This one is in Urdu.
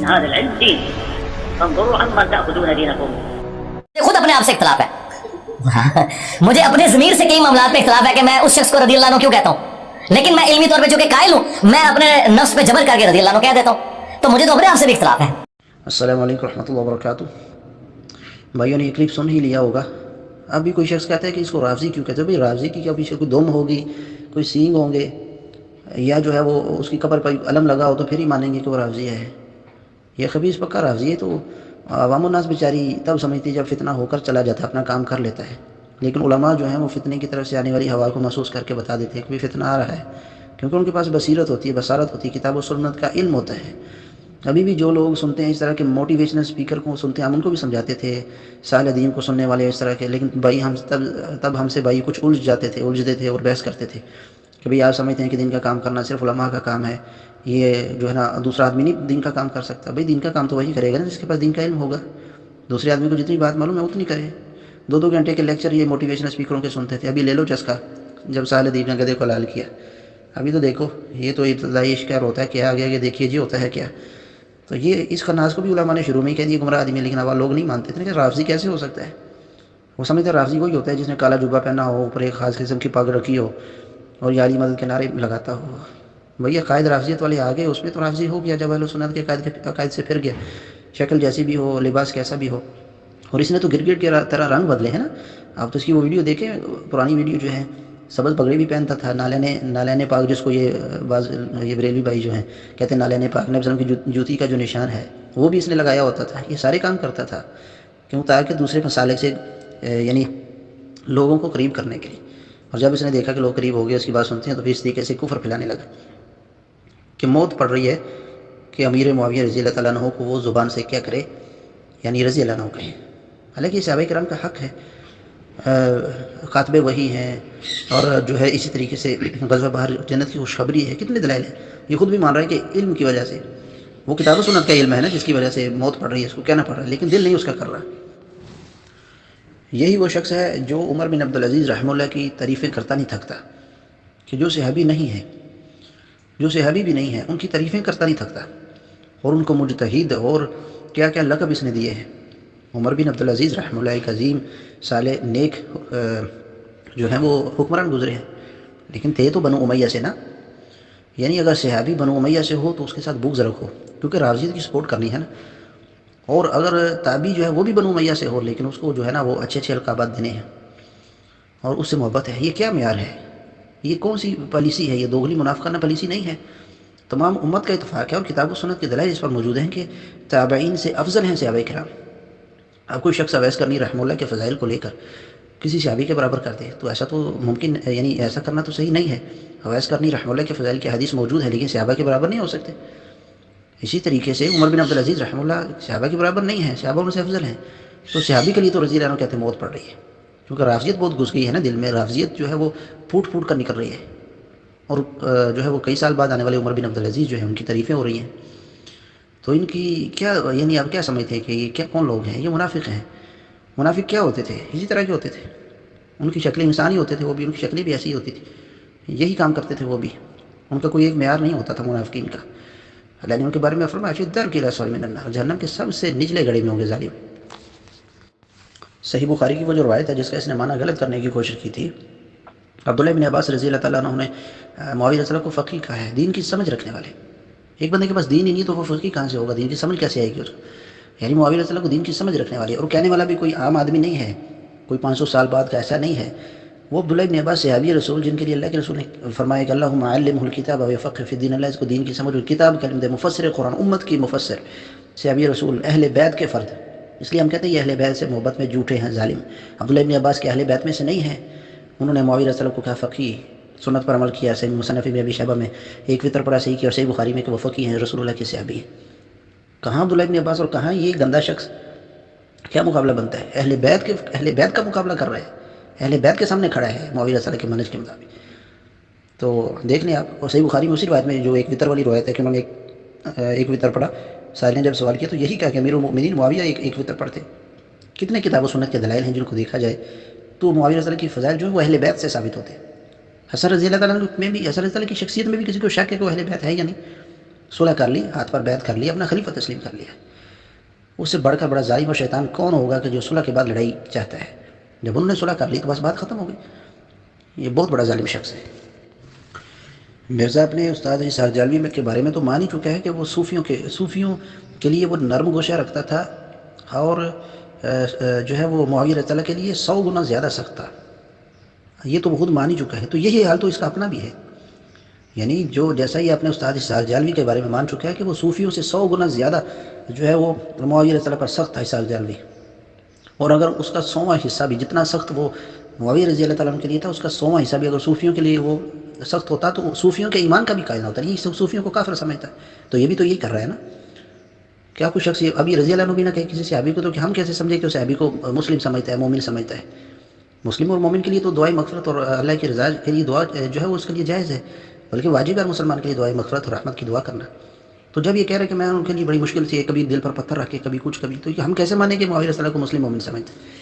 إن هذا العلم دين فانظروا عمن تأخذون دينكم. خود اپنے آپ سے اختلاف ہے مجھے اپنے ضمیر سے کئی معاملات میں اختلاف ہے کہ میں اس شخص کو رضی اللہ عنہ کیوں کہتا ہوں، لیکن میں علمی طور پہ چونکہ قائل ہوں میں اپنے نفس پہ جبر کر کے رضی اللہ عنہ کہہ دیتا ہوں، تو مجھے تو اپنے آپ سے بھی اختلاف ہے۔ السلام علیکم رحمۃ اللہ وبرکاتہ۔ بھائیوں نے یہ کلپ سن ہی لیا ہوگا۔ اب بھی کوئی شخص کہتا ہے کہ اس کو رافضی کیوں کہتے ہیں؟ بھائی رافضی کی کیا پیچھے کوئی دم ہوگی، کوئی سینگ ہوں گے، یا جو ہے وہ اس کی قبر پر علم لگا ہو تو پھر ہی مانیں گے کہ وہ رافضی ہے۔ یہ خبیث پکا رافضی ہے، تو عوام الناس بیچاری تب سمجھتی جب فتنہ ہو کر چلا جاتا ہے، اپنا کام کر لیتا ہے، لیکن علماء جو ہیں وہ فتنے کی طرف سے آنے والی ہوا کو محسوس کر کے بتا دیتے ہیں کہ فتنہ آ رہا ہے، کیونکہ ان کے پاس بصیرت ہوتی ہے، بصارت ہوتی ہے، کتاب و سنت کا علم ہوتا ہے۔ ابھی بھی جو لوگ سنتے ہیں اس طرح کے موٹیویشنل اسپیکر کو سنتے ہیں، ہم ان کو بھی سمجھاتے تھے، صالحین کو سننے والے اس طرح کے، لیکن بھائی ہم تب ہم سے بھائی کچھ الجھتے تھے اور بحث کرتے تھے کہ بھئی آپ سمجھتے ہیں کہ دین کا کام کرنا صرف علماء کا کام ہے، یہ جو ہے نا دوسرا آدمی نہیں دین کا کام کر سکتا۔ بھئی دین کا کام تو وہی کرے گا نا جس کے پاس دین کا علم ہوگا، دوسرے آدمی کو جتنی بات معلوم ہے اتنی کرے۔ 2 گھنٹے کے لیکچر یہ موٹیویشنل اسپیکروں کے سنتے تھے، ابھی لے لو چسکا جب صالحین نے گدھے کو لال کیا۔ ابھی تو دیکھو یہ تو ابتدائی اشکار ہوتا ہے، کیا آگے آگے دیکھیے جی ہوتا ہے کیا۔ تو یہ اس خناس کو بھی علماء نے شروع میں ہی کہہ دیا گمراہ آدمی، لیکن اب لوگ نہیں مانتے تھے کہ رافضی کیسے ہو سکتا ہے۔ وہ سمجھتے ہیں رافضی وہی ہوتا ہے جس نے کالا جبہ پہنا ہو، اوپر ایک خاص قسم کی پگ رکھی ہو اور یا علی مدد کے نعرے لگاتا ہو۔ بھئی قائد رافضیت والے آگے اس میں تو رافضی ہو گیا جب اہل سنت کے قائد سے پھر گیا، شکل جیسی بھی ہو، لباس کیسا بھی ہو، اور اس نے تو گرگٹ کی طرح رنگ بدلے ہیں نا۔ آپ تو اس کی وہ ویڈیو دیکھیں، پرانی ویڈیو جو ہے، سبز پگڑی بھی پہنتا تھا، نالین پاک جس کو یہ بریلوی بھائی جو ہیں کہتے ہیں نالین پاک، نبی صلی اللہ علیہ وسلم کی جوتی کا جو نشان ہے وہ بھی اس نے لگایا ہوتا تھا۔ یہ سارے کام کرتا تھا کیوں؟ تاکہ دوسرے مسالے سے یعنی لوگوں کو قریب کرنے کے لیے، اور جب اس نے دیکھا کہ لوگ قریب ہو گئے اس کی بات سنتے ہیں تو پھر اس طریقے سے کفر پھیلانے لگا کہ موت پڑ رہی ہے کہ امیر معاویہ رضی اللہ تعالیٰ عنہ کو وہ زبان سے کیا کرے، یعنی رضی اللہ عنہ کہیں، حالانکہ صحابہ کرام کا حق ہے، کاتب وحی ہیں، اور جو ہے اسی طریقے سے غزوہ بحر جنت کی خوشخبری ہے، کتنے دلائل ہیں۔ یہ خود بھی مان رہا ہے کہ علم کی وجہ سے، وہ کتاب و سنت کا علم ہے نا جس کی وجہ سے موت پڑ رہی ہے، اس کو کہنا پڑ رہا ہے، لیکن دل نہیں اس کا کر رہا۔ یہی وہ شخص ہے جو عمر بن عبدالعزیز رحمہ اللہ کی تعریفیں کرتا نہیں تھکتا، کہ جو صحابی نہیں ہے، جو صحابی بھی نہیں ہے، ان کی تعریفیں کرتا نہیں تھکتا، اور ان کو مجتہد اور کیا کیا لقب اس نے دیے ہیں۔ عمر بن عبدالعزیز رحمہ اللہ ایک عظیم صالح نیک جو ہیں وہ حکمران گزرے ہیں، لیکن تھے تو بنو امیہ سے نا، یعنی اگر صحابی بنو امیہ سے ہو تو اس کے ساتھ بغض رکھو، کیونکہ رافضیت کی سپورٹ کرنی ہے نا، اور اگر تابعی جو ہے وہ بھی بنو امیہ سے ہو لیکن اس کو جو ہے نا وہ اچھے اچھے القابات دینے ہیں اور اس سے محبت ہے، یہ کیا معیار ہے؟ یہ کون سی پالیسی ہے؟ یہ دوغلی منافقانہ پالیسی نہیں ہے۔ تمام امت کا اتفاق ہے اور کتاب و سنت کے دلائل اس پر موجود ہیں کہ تابعین سے افضل ہیں صحابہ کرام۔ اب کوئی شخص اویس کرنی رحمہ اللہ کے فضائل کو لے کر کسی صحابی کے برابر کر دے تو ایسا تو ممکن، یعنی ایسا کرنا تو صحیح نہیں ہے۔ اویس کرنی رحمہ اللہ کے فضائل کی حدیث موجود ہے لیکن صحابہ کے برابر نہیں ہو سکتے۔ اسی طریقے سے عمر بن عبدالعزیز رحمہ اللہ صحابہ کے برابر نہیں ہے، صحابہ ان سے افضل ہیں، تو صحابی کے لیے تو رضی اللہ عنہ کہتے ہیں موت پڑ رہی ہے، کیونکہ رافضیت بہت گھس گئی ہے نا دل میں، رافضیت جو ہے وہ پھوٹ پھوٹ کر نکل رہی ہے، اور جو ہے وہ کئی سال بعد آنے والے عمر بن عبدالعزیز جو ہیں ان کی تعریفیں ہو رہی ہیں۔ تو ان کی کیا، یعنی آپ کیا سمجھتے ہیں کہ یہ کیا کون لوگ ہیں؟ یہ منافق ہیں۔ منافق کیا ہوتے تھے؟ اسی طرح کے ہوتے تھے، ان کی شکلیں انسانی ہوتے تھے، وہ بھی ان کی شکلیں بھی ایسی ہوتی تھی، یہی کام کرتے تھے وہ بھی، ان کا کوئی ایک معیار نہیں ہوتا تھا منافقین کا۔ اللہ نے ان کے بارے میں فرمایا فی الدرک الاسفل من النار، جہنم کے سب سے نچلے گڑھے میں ہوں گے ظالم۔ صحیح بخاری کی وہ جو روایت ہے جس کا اس نے معنی غلط کرنے کی کوشش کی تھی، عبداللہ بن عباس رضی اللہ تعالیٰ عنہ نے معاویہ رضی اللہ کو فقیہ کہا ہے، دین کی سمجھ رکھنے والے۔ ایک بندے کے پاس دین ہی نہیں تو وہ فقیہ کہاں سے ہوگا؟ دین کی سمجھ کیسے آئے گی اس کو؟ یعنی معاویہ رضی اللہ کو دین کی سمجھ رکھنے والے، اور کہنے والا بھی کوئی عام آدمی نہیں ہے، کوئی 500 سال بعد کا ایسا نہیں ہے، وہ عبداللہ بن عباس صحابی رسول جن کے لیے اللہ کے رسول نے فرمایا کہ اللہم علمہ الکتاب ویفقہ فی الدین، اللہ اس کو دین کی سمجھ اور کتاب کا علم دے، مفسر قرآن، امت کی مفسر، صحابی رسول، اہل بیت کے فرد۔ اس لیے ہم کہتے ہیں یہ اہل بیت سے محبت میں جھوٹے ہیں ظالم۔ عبداللہ بن عباس کے اہل بیت میں سے نہیں ہیں، انہوں نے معاویہ رضی اللہ کو کہا فقیہ، سنت پر عمل کیا، صحیح مصنف ابن ابی شیبہ میں ایک وطر پڑھا صحیح کیا، اور صحیح بخاری میں کہ وہ فقیہ ہیں، رسول اللہ کے صحابی ہیں۔ کہاں عبداللہ بن عباس اور کہاں یہ گندا شخص؟ کیا مقابلہ بنتا ہے؟ اہل بیت کا مقابلہ کر رہا ہے، اہل بیت کے سامنے کھڑا ہے معاویہ رضی اللہ کے منہج کے مطابق۔ تو دیکھ لیں آپ، اور صحیح بخاری میں اسی روایت میں جو ایک وطر والی روایت ہے کہ انہوں نے ایک وطر پڑھا، سائل نے جب سوال کیا تو یہی کہا کہ امیر المؤمنین معاویہ ایک وطر پڑھتے۔ کتنے کتاب و سنت کے دلائل ہیں جن کو دیکھا جائے تو معاویہ رضی اللہ کی فضائل جو ہے وہ اہل بیت سے ثابت ہوتے ہیں۔ حسن رضی اللہ تعالیٰ میں بھی، حسن رضی اللہ کی شخصیت میں بھی کسی کو شک ہے کہ وہ اہل بیت ہے یا نہیں؟ صلح کر لی, ہاتھ پر بیعت کر لی, اپنا خلیفہ تسلیم کر لیا. اس سے بڑھ کر بڑا ظالم و شیطان کون ہوگا کہ جو صلح کے بعد لڑائی چاہتا ہے؟ جب انہوں نے صلح کر لی تو بس بات ختم ہو گئی. یہ بہت بڑا ظالم شخص ہے. مرزا اپنے استاد اسحاق جعلوی کے بارے میں تو مان ہی چکا ہے کہ وہ صوفیوں کے لیے وہ نرم گوشہ رکھتا تھا, اور جو ہے وہ معاویہ رضی اللہ کے لیے 100 گنا زیادہ سخت تھا. یہ تو خود مان ہی چکا ہے. تو یہی حال تو اس کا اپنا بھی ہے. یعنی جو جیسا ہی اپنے استاد اسحاق جعلوی کے بارے میں مان چکا ہے کہ وہ صوفیوں سے 100 گنا زیادہ جو ہے وہ معاویہ رضی اللہ پر سخت تھا اسحاق جعلوی, اور اگر اس کا 100واں حصہ بھی, جتنا سخت وہ معاویہ رضی اللہ تعالیٰ عنہ کے لیے تھا, اس کا 100واں حصہ بھی اگر صوفیوں کے لیے وہ سخت ہوتا تو صوفیوں کے ایمان کا بھی قائل ہوتا. یہ صوفیوں کو کافر سمجھتا ہے. تو یہ بھی تو یہی کر رہا ہے نا. کیا کوئی شخص ابھی رضی اللہ عنہ بھی نہ کہے کسی صحابی کو, تو کہ ہم کیسے سمجھے کہ صحابی کو مسلم سمجھتا ہے, مومن سمجھتا ہے؟ مسلم اور مومن کے لیے تو دعائیں مغفرت اور اللہ کی رضا کے لیے دعا جو ہے وہ اس کے لیے جائز ہے, بلکہ واجب ہے مسلمان کے لیے دعائیں مغفرت اور رحمت کی دعا کرنا. تو جب یہ کہہ رہے کہ میں ان کے لیے بڑی مشکل سے کبھی دل پر پتھر رکھ کے کبھی کچھ کبھی, تو ہم کیسے مانیں کہ معاویہ رضی اللہ کو مسلم مومن سمجھتے ہیں؟